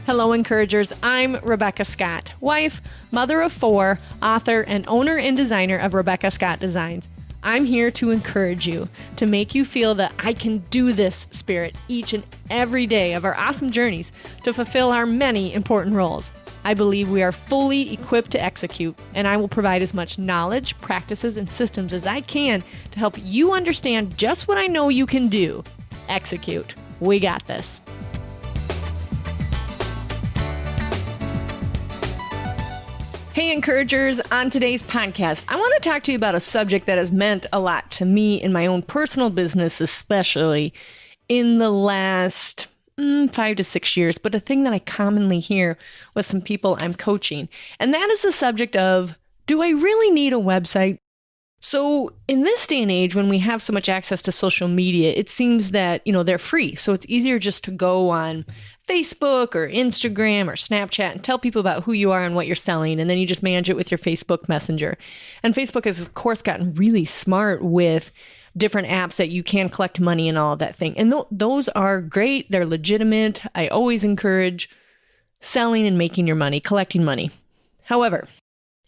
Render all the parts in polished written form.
Hello, encouragers. I'm Rebekah Scott, wife, mother of 4, author, and owner and designer of Rebekah Scott Designs. I'm here to encourage you, to make you feel that I can do this spirit each and every day of our awesome journeys to fulfill our many important roles. I believe we are fully equipped to execute, and I will provide as much knowledge, practices, and systems as I can to help you understand just what I know you can do. Execute. We got this. Hey, encouragers, on today's podcast, I want to talk to you about a subject that has meant a lot to me in my own personal business, especially in the last 5 to 6 years, but a thing that I commonly hear with some people I'm coaching. And that is the subject of, do I really need a website? So in this day and age, when we have so much access to social media, it seems that, they're free. So it's easier just to go on Facebook or Instagram or Snapchat and tell people about who you are and what you're selling. And then you just manage it with your Facebook Messenger. And Facebook has, of course, gotten really smart with different apps that you can collect money and all of that thing. And those are great. They're legitimate. I always encourage selling and making your money, collecting money. However,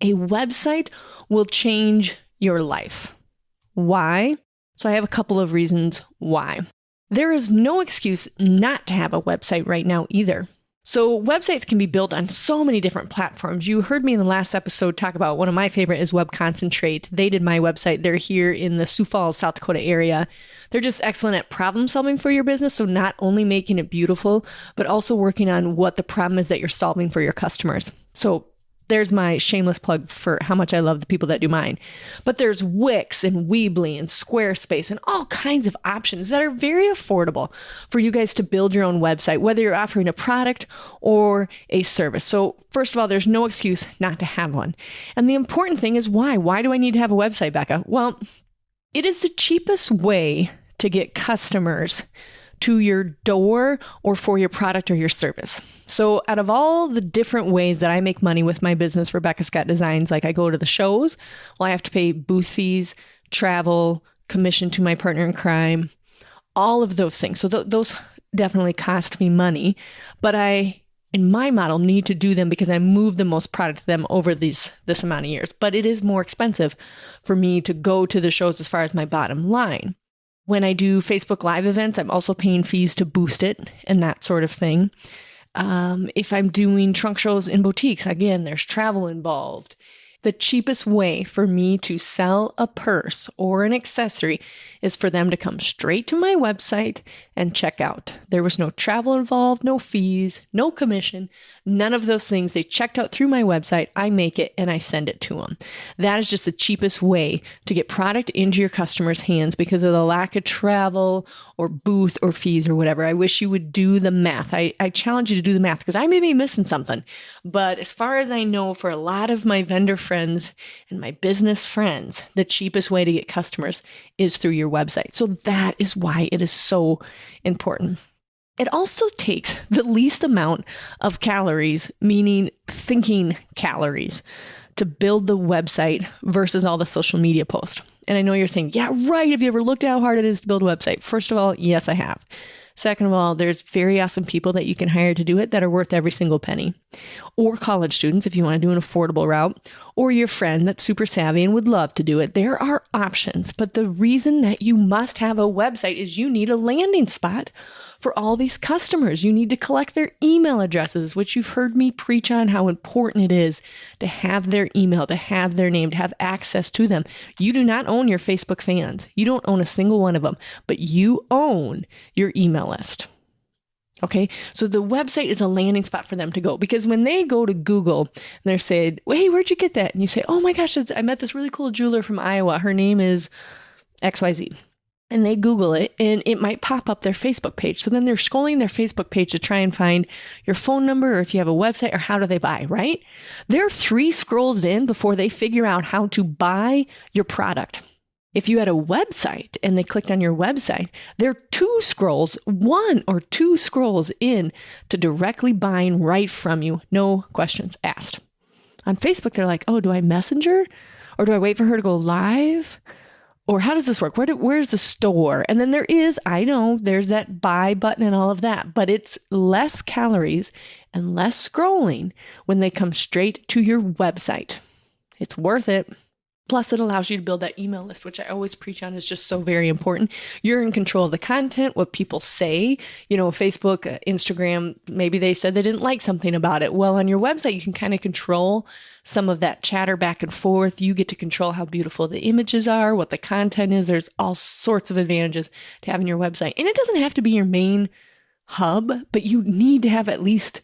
a website will change your life. Why? So I have a couple of reasons why. There is no excuse not to have a website right now either. So websites can be built on so many different platforms. You heard me in the last episode talk about one of my favorite is Web Concentrate. They did my website. They're here in the Sioux Falls, South Dakota area. They're just excellent at problem solving for your business. So not only making it beautiful, but also working on what the problem is that you're solving for your customers. So there's my shameless plug for how much I love the people that do mine. But there's Wix and Weebly and Squarespace and all kinds of options that are very affordable for you guys to build your own website, whether you're offering a product or a service. So first of all, there's no excuse not to have one. And the important thing is why? Why do I need to have a website, Becca? Well, it is the cheapest way to get customers to your door or for your product or your service. So out of all the different ways that I make money with my business, Rebekah Scott Designs, like I go to the shows, well, I have to pay booth fees, travel, commission to my partner in crime, all of those things. So those definitely cost me money, but I, in my model, need to do them because I move the most product to them over this amount of years. But it is more expensive for me to go to the shows as far as my bottom line. When I do Facebook Live events, I'm also paying fees to boost it and that sort of thing. If I'm doing trunk shows in boutiques, again, there's travel involved. The cheapest way for me to sell a purse or an accessory is for them to come straight to my website and check out. There was no travel involved, no fees, no commission, none of those things. They checked out through my website, I make it, and I send it to them. That is just the cheapest way to get product into your customers' hands because of the lack of travel or booth or fees or whatever. I wish you would do the math. I challenge you to do the math because I may be missing something. But as far as I know, for a lot of my vendor friends and my business friends, the cheapest way to get customers is through your website. So that is why it is so important. It also takes the least amount of calories, meaning thinking calories, to build the website versus all the social media posts. And I know you're saying, yeah, right. Have you ever looked at how hard it is to build a website? First of all, yes, I have. Second of all, there's very awesome people that you can hire to do it that are worth every single penny. Or college students, if you want to do an affordable route, or your friend that's super savvy and would love to do it. There are options. But the reason that you must have a website is you need a landing spot for all these customers. You need to collect their email addresses, which you've heard me preach on how important it is to have their email, to have their name, to have access to them. You do not own your Facebook fans. You don't own a single one of them, but you own your email list. Okay, so the website is a landing spot for them to go because when they go to Google and they're saying, well, hey, where'd you get that? And you say, oh my gosh, I met this really cool jeweler from Iowa. Her name is XYZ. And they Google it and it might pop up their Facebook page. So then they're scrolling their Facebook page to try and find your phone number or if you have a website or how do they buy, right? They're 3 scrolls in before they figure out how to buy your product. If you had a website and they clicked on your website, they're 1 or 2 scrolls in to directly buying right from you. No questions asked. On Facebook, they're like, oh, do I messenger? Or do I wait for her to go live? Or how does this work? Where's the store? And then there's that buy button and all of that, but it's less calories and less scrolling when they come straight to your website. It's worth it. Plus, it allows you to build that email list, which I always preach on is just so very important. You're in control of the content, what people say. Facebook, Instagram, maybe they said they didn't like something about it. Well, on your website, you can kind of control some of that chatter back and forth. You get to control how beautiful the images are, what the content is. There's all sorts of advantages to having your website. And it doesn't have to be your main hub, but you need to have at least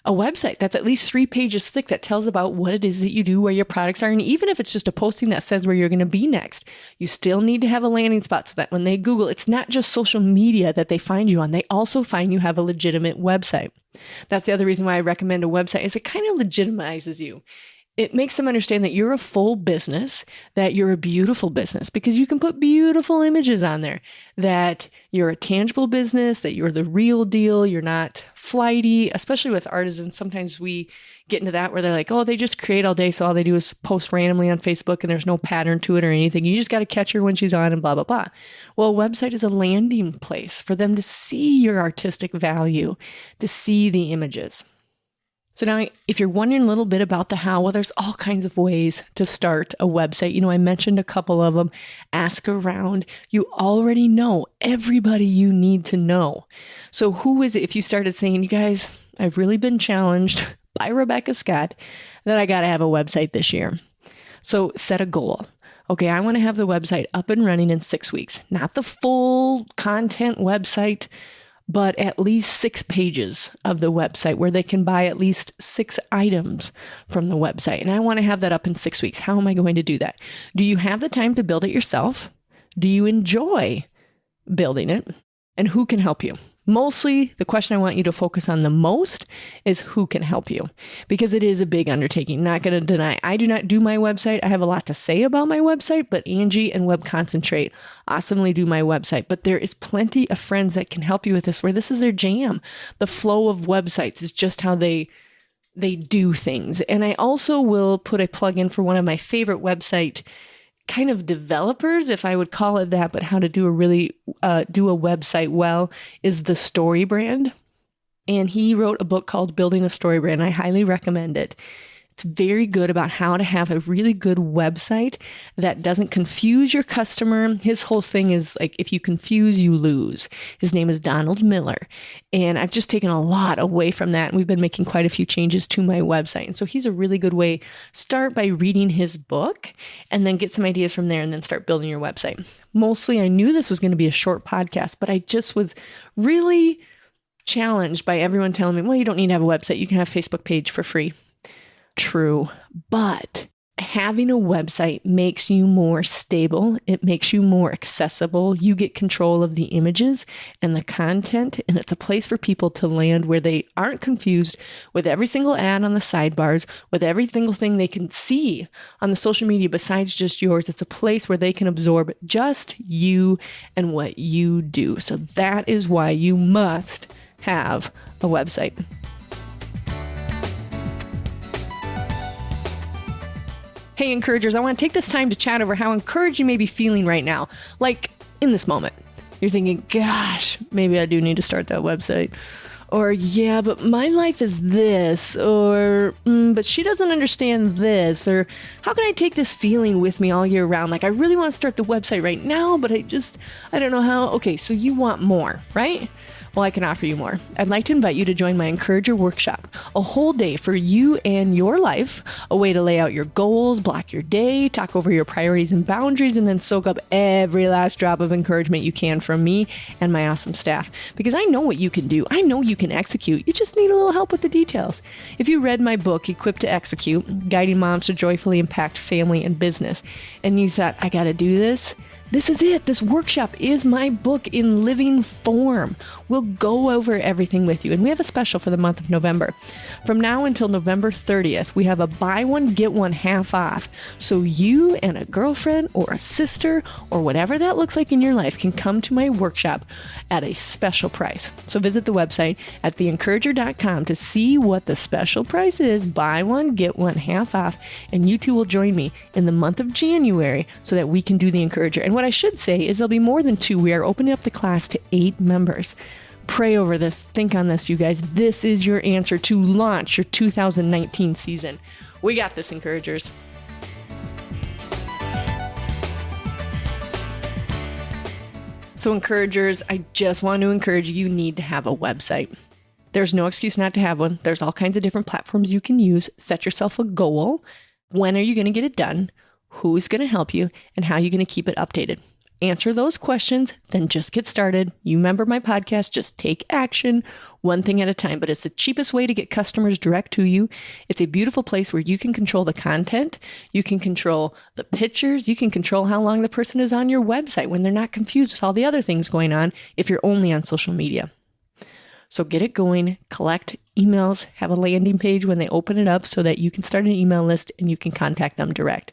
a website that's at least 3 pages thick that tells about what it is that you do, where your products are. And even if it's just a posting that says where you're going to be next, you still need to have a landing spot so that when they Google, it's not just social media that they find you on. They also find you have a legitimate website. That's the other reason why I recommend a website is it kind of legitimizes you. It makes them understand that you're a full business, that you're a beautiful business, because you can put beautiful images on there, that you're a tangible business, that you're the real deal, you're not flighty, especially with artisans. Sometimes we get into that where they're like, oh, they just create all day, so all they do is post randomly on Facebook and there's no pattern to it or anything. You just got to catch her when she's on and blah, blah, blah. Well, a website is a landing place for them to see your artistic value, to see the images. So now, if you're wondering a little bit about the how, well, there's all kinds of ways to start a website. I mentioned a couple of them. Ask around. You already know everybody you need to know. So who is it if you started saying, you guys, I've really been challenged by Rebekah Scott that I got to have a website this year. So set a goal. Okay, I want to have the website up and running in 6 weeks. Not the full content website, but at least 6 pages of the website where they can buy at least 6 items from the website. And I want to have that up in 6 weeks. How am I going to do that? Do you have the time to build it yourself? Do you enjoy building it? And who can help you? Mostly, the question I want you to focus on the most is who can help you, because it is a big undertaking. Not going to deny, I do not do my website. I have a lot to say about my website, but Angie and Web Concentrate awesomely do my website. But there is plenty of friends that can help you with this, where this is their jam. The flow of websites is just how they do things. And I also will put a plug in for one of my favorite website kind of developers, if I would call it that, but how to do a website well is the Story Brand. And he wrote a book called Building a Story Brand. I highly recommend it. It's very good about how to have a really good website that doesn't confuse your customer. His whole thing is like, if you confuse, you lose. His name is Donald Miller. And I've just taken a lot away from that. And we've been making quite a few changes to my website. And so he's a really good way. Start by reading his book and then get some ideas from there and then start building your website. Mostly, I knew this was going to be a short podcast, but I just was really challenged by everyone telling me, well, you don't need to have a website. You can have a Facebook page for free. True, but having a website makes you more stable. It makes you more accessible. You get control of the images and the content, and it's a place for people to land where they aren't confused with every single ad on the sidebars, with every single thing they can see on the social media besides just yours. It's a place where they can absorb just you and what you do. So that is why you must have a website. Hey, encouragers, I want to take this time to chat over how encouraged you may be feeling right now. Like in this moment, you're thinking, gosh, maybe I do need to start that website. Or, yeah, but my life is this. Or, but she doesn't understand this. Or, how can I take this feeling with me all year round? Like, I really want to start the website right now, but I don't know how. Okay, so you want more, right? Well, I can offer you more. I'd like to invite you to join my Encourager Workshop, a whole day for you and your life, a way to lay out your goals, block your day, talk over your priorities and boundaries, and then soak up every last drop of encouragement you can from me and my awesome staff. Because I know what you can do. I know you can execute. You just need a little help with the details. If you read my book, Equipped to Execute, Guiding Moms to Joyfully Impact Family and Business, and you thought, I got to do this, this is it. This workshop is my book in living form. We'll go over everything with you. And we have a special for the month of November. From now until November 30th, we have a buy one, get one half off. So you and a girlfriend or a sister or whatever that looks like in your life can come to my workshop at a special price. So visit the website at theencourager.com to see what the special price is. Buy one, get one half off. And you two will join me in the month of January so that we can do the Encourager. And what I should say is there'll be more than 2. We are opening up the class to 8 members. Pray over this. Think on this, you guys. This is your answer to launch your 2019 season. We got this, encouragers. So encouragers, I just want to encourage you need to have a website. There's no excuse not to have one. There's all kinds of different platforms you can use. Set yourself a goal. When are you going to get it done? Who's going to help you? And how are you going to keep it updated? Answer those questions, then just get started. You remember my podcast, just take action one thing at a time. But it's the cheapest way to get customers direct to you. It's a beautiful place where you can control the content. You can control the pictures. You can control how long the person is on your website when they're not confused with all the other things going on if you're only on social media. So get it going, collect emails, have a landing page when they open it up so that you can start an email list and you can contact them direct.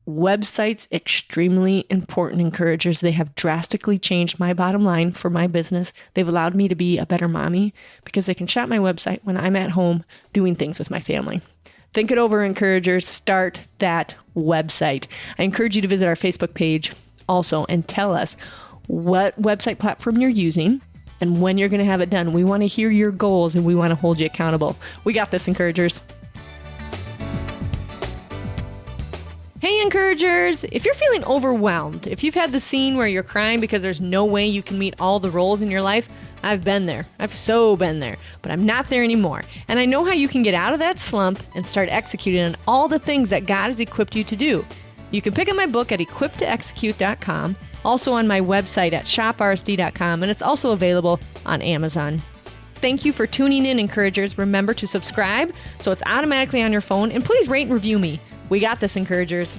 Websites, extremely important, encouragers. They have drastically changed my bottom line for my business. They've allowed me to be a better mommy because they can shop my website when I'm at home doing things with my family. Think it over, encouragers. Start that website. I encourage you to visit our Facebook page also and tell us what website platform you're using and when you're going to have it done. We want to hear your goals and we want to hold you accountable. We got this, encouragers. Hey, encouragers, if you're feeling overwhelmed, if you've had the scene where you're crying because there's no way you can meet all the roles in your life, I've been there. I've so been there, but I'm not there anymore. And I know how you can get out of that slump and start executing on all the things that God has equipped you to do. You can pick up my book at equippedtoexecute.com, also on my website at shoprsd.com, and it's also available on Amazon. Thank you for tuning in, encouragers. Remember to subscribe so it's automatically on your phone, and please rate and review me. We got this, encouragers.